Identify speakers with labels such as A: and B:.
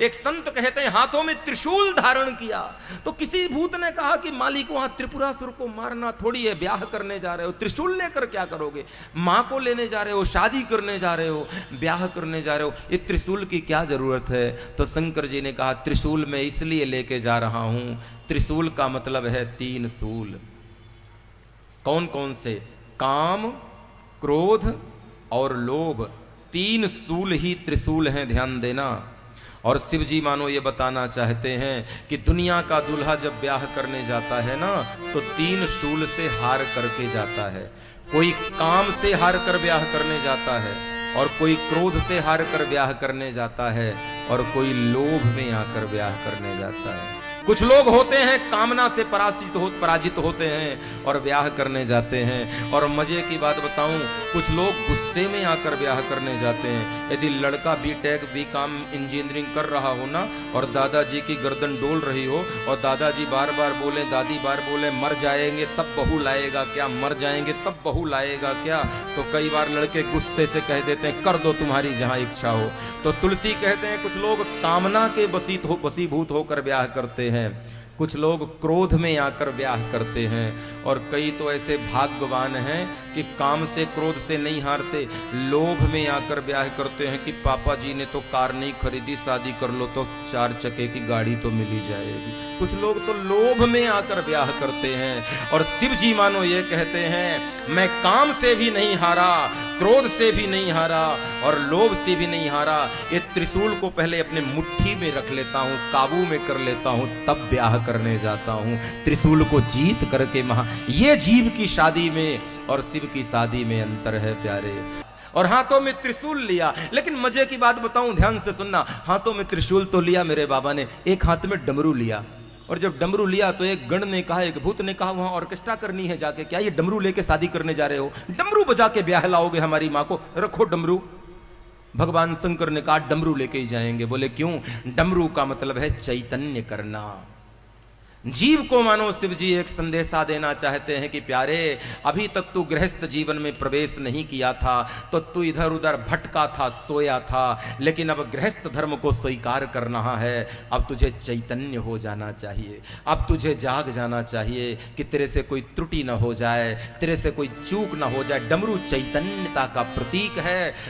A: एक संत कहते हैं हाथों में त्रिशूल धारण किया। तो किसी भूत ने कहा कि मालिक वहां त्रिपुरासुर को मारना थोड़ी है, ब्याह करने जा रहे हो, त्रिशूल लेकर क्या करोगे? मां को लेने जा रहे हो, शादी करने जा रहे हो, ब्याह करने जा रहे हो, ये त्रिशूल की क्या जरूरत है? तो शंकर जी ने कहा त्रिशूल मैं इसलिए लेके जा रहा हूं, त्रिशूल का मतलब है 3 शूल। कौन कौन से? काम, क्रोध और लोभ, 3 शूल ही त्रिशूल हैं, ध्यान देना। और शिव जी मानो ये बताना चाहते हैं कि दुनिया का दूल्हा जब ब्याह करने जाता है ना, तो 3 शूल से हार करके जाता है। कोई काम से हार कर ब्याह करने जाता है, और कोई क्रोध से हार कर ब्याह करने जाता है, और कोई लोभ में आकर ब्याह करने जाता है। कुछ लोग होते हैं कामना से पराजित होते हैं और ब्याह करने जाते हैं। और मजे की बात बताऊं, कुछ लोग गुस्से में आकर ब्याह करने जाते हैं। यदि लड़का बीटेक बीकॉम इंजीनियरिंग कर रहा हो ना, और दादाजी की गर्दन डोल रही हो, और दादाजी बार बार बोले, दादी बार बोले मर जाएंगे तब बहू लाएगा क्या, मर जाएंगे तब बहू लाएगा क्या, तो कई बार लड़के गुस्से से कह देते हैं कर दो तुम्हारी जहां इच्छा हो। तो तुलसी कहते हैं कुछ लोग कामना के वशीभूत होकर ब्याह करते हैं, कुछ लोग क्रोध में आकर ब्याह करते हैं, और कई तो ऐसे भाग्यवान हैं कि काम से क्रोध से नहीं हारते, लोभ में आकर ब्याह करते हैं कि पापा जी ने तो कार नहीं खरीदी, शादी कर लो तो 4 चक्के की गाड़ी तो मिल ही जाएगी। कुछ लोग तो लोभ में आकर ब्याह करते हैं। और शिव जी मानो ये कहते हैं मैं काम से भी नहीं हारा, क्रोध से भी नहीं हारा, और लोभ से भी नहीं हारा, ये त्रिशूल को पहले अपने मुट्ठी में रख लेता हूं, काबू में कर लेता हूं, तब ब्याह करने जाता हूं। त्रिशूल को जीत करके ये जीव की शादी में और शिव की शादी में अंतर है प्यारे। और हाथों में त्रिशूल लिया, लेकिन मजे की बात बताऊं, ध्यान से सुनना, हाथों में त्रिशूल तो लिया मेरे बाबा ने, एक हाथ में डमरू लिया। और जब डमरू लिया तो एक गण ने कहा, एक भूत ने कहा वहां ऑर्केस्ट्रा करनी है जाके, क्या ये डमरू लेके शादी करने जा रहे हो? डमरू बजा के ब्याह लाओगे हमारी माँ को? रखो डमरू। भगवान शंकर ने कहा डमरू लेके ही जाएंगे। बोले क्यों? डमरू का मतलब है चैतन्य करना। जीव को मानो शिव जी एक संदेशा देना चाहते हैं कि प्यारे, अभी तक तू गृहस्थ जीवन में प्रवेश नहीं किया था तो तू इधर उधर भटका था, सोया था, लेकिन अब गृहस्थ धर्म को स्वीकार करना है। अब तुझे चैतन्य हो जाना चाहिए, अब तुझे जाग जाना चाहिए कि तेरे से कोई त्रुटि न हो जाए, तेरे से कोई चूक न हो जाए। डमरू चैतन्यता का प्रतीक है।